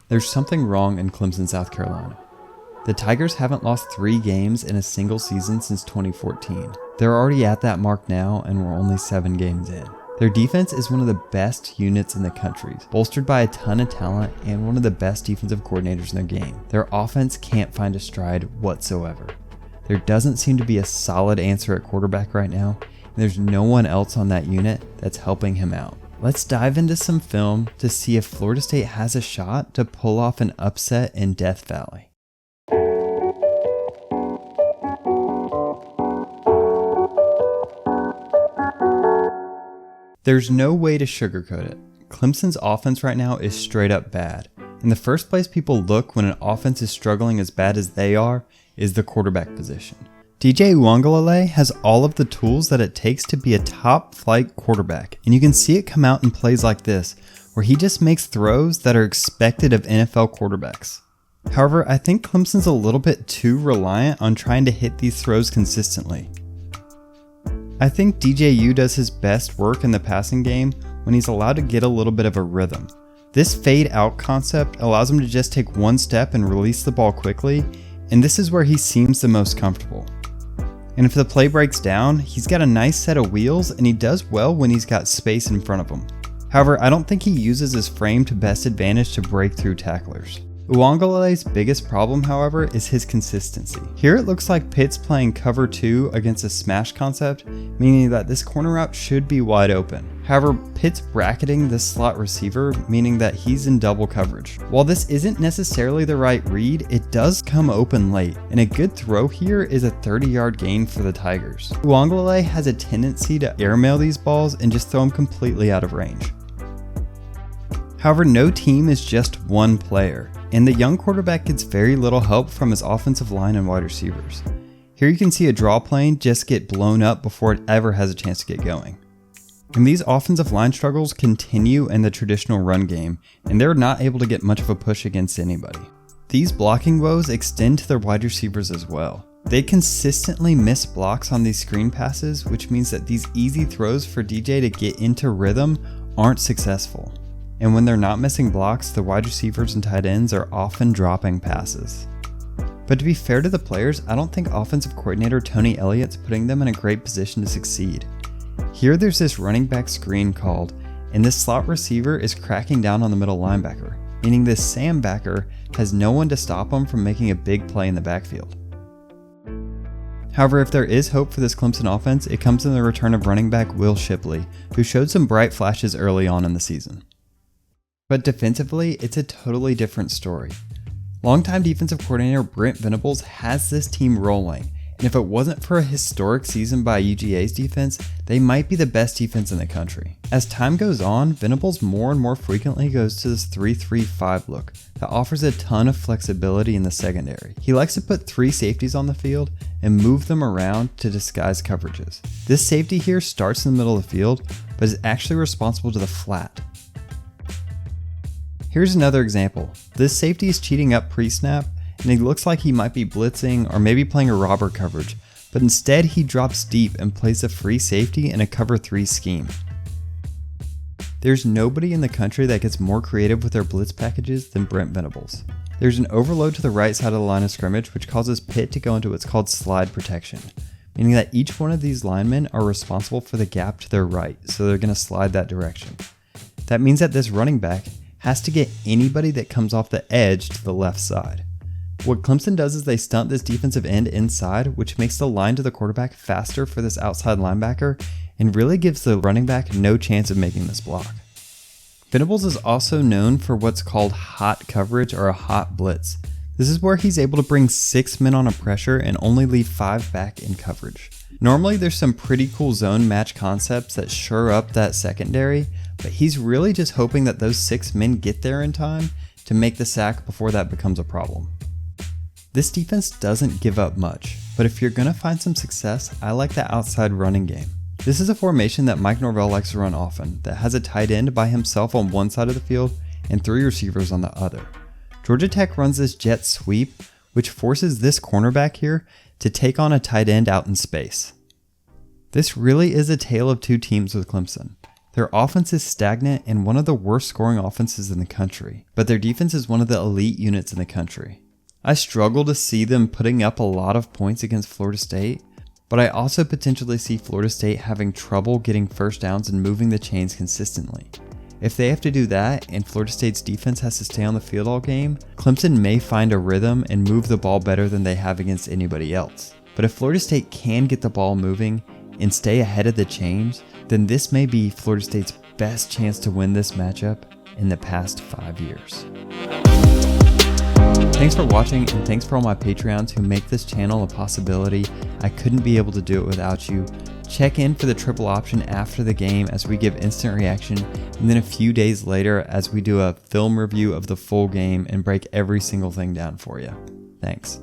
There's something wrong in Clemson, South Carolina. The Tigers haven't lost 3 games in a single season since 2014. They're already at that mark now, and we're only 7 games in. Their defense is one of the best units in the country, bolstered by a ton of talent and one of the best defensive coordinators in their game. Their offense can't find a stride whatsoever. There doesn't seem to be a solid answer at quarterback right now, and there's no one else on that unit that's helping him out. Let's dive into some film to see if Florida State has a shot to pull off an upset in Death Valley. There's no way to sugarcoat it. Clemson's offense right now is straight up bad. And the first place people look when an offense is struggling as bad as they are is the quarterback position. DJ Uiagalelei has all of the tools that it takes to be a top flight quarterback. And you can see it come out in plays like this, where he just makes throws that are expected of NFL quarterbacks. However, I think Clemson's a little bit too reliant on trying to hit these throws consistently. I think DJ U does his best work in the passing game when he's allowed to get a little bit of a rhythm. This fade out concept allows him to just take one step and release the ball quickly, and this is where he seems the most comfortable. And if the play breaks down, he's got a nice set of wheels and he does well when he's got space in front of him. However, I don't think he uses his frame to best advantage to break through tacklers. Uiagalelei's biggest problem, however, is his consistency. Here it looks like Pitt's playing cover 2 against a smash concept, meaning that this corner route should be wide open. However, Pitt's bracketing this slot receiver, meaning that he's in double coverage. While this isn't necessarily the right read, it does come open late, and a good throw here is a 30-yard gain for the Tigers. Uiagalelei has a tendency to airmail these balls and just throw them completely out of range. However, no team is just one player, and the young quarterback gets very little help from his offensive line and wide receivers. Here you can see a draw plane just get blown up before it ever has a chance to get going. And these offensive line struggles continue in the traditional run game, and they're not able to get much of a push against anybody. These blocking woes extend to their wide receivers as well. They consistently miss blocks on these screen passes, which means that these easy throws for DJ to get into rhythm aren't successful. And when they're not missing blocks, the wide receivers and tight ends are often dropping passes. But to be fair to the players, I don't think offensive coordinator Tony Elliott's putting them in a great position to succeed. Here there's this running back screen called, and this slot receiver is cracking down on the middle linebacker, meaning this Sam backer has no one to stop him from making a big play in the backfield. However, if there is hope for this Clemson offense, it comes in the return of running back Will Shipley, who showed some bright flashes early on in the season. But defensively, it's a totally different story. Longtime defensive coordinator Brent Venables has this team rolling, and if it wasn't for a historic season by UGA's defense, they might be the best defense in the country. As time goes on, Venables more and more frequently goes to this 3-3-5 look that offers a ton of flexibility in the secondary. He likes to put 3 safeties on the field and move them around to disguise coverages. This safety here starts in the middle of the field, but is actually responsible to the flat. Here's another example. This safety is cheating up pre-snap, and he looks like he might be blitzing or maybe playing a robber coverage, but instead he drops deep and plays a free safety in a cover 3 scheme. There's nobody in the country that gets more creative with their blitz packages than Brent Venables. There's an overload to the right side of the line of scrimmage which causes Pitt to go into what's called slide protection, meaning that each one of these linemen are responsible for the gap to their right, so they're going to slide that direction. That means that this running back has to get anybody that comes off the edge to the left side. What Clemson does is they stunt this defensive end inside, which makes the line to the quarterback faster for this outside linebacker and really gives the running back no chance of making this block. Venables is also known for what's called hot coverage or a hot blitz. This is where he's able to bring 6 men on a pressure and only leave 5 back in coverage. Normally there's some pretty cool zone match concepts that shore up that secondary, but he's really just hoping that those 6 men get there in time to make the sack before that becomes a problem. This defense doesn't give up much, but if you're going to find some success, I like the outside running game. This is a formation that Mike Norvell likes to run often, that has a tight end by himself on one side of the field and 3 receivers on the other. Georgia Tech runs this jet sweep, which forces this cornerback here to take on a tight end out in space. This really is a tale of 2 teams with Clemson. Their offense is stagnant and one of the worst scoring offenses in the country, but their defense is one of the elite units in the country. I struggle to see them putting up a lot of points against Florida State, but I also potentially see Florida State having trouble getting first downs and moving the chains consistently. If they have to do that and Florida State's defense has to stay on the field all game, Clemson may find a rhythm and move the ball better than they have against anybody else. But if Florida State can get the ball moving and stay ahead of the chains, then this may be Florida State's best chance to win this matchup in the past 5 years. Thanks for watching, and thanks for all my Patreons who make this channel a possibility. I couldn't be able to do it without you. Check in for the triple option after the game as we give instant reaction, and then a few days later as we do a film review of the full game and break every single thing down for you. Thanks.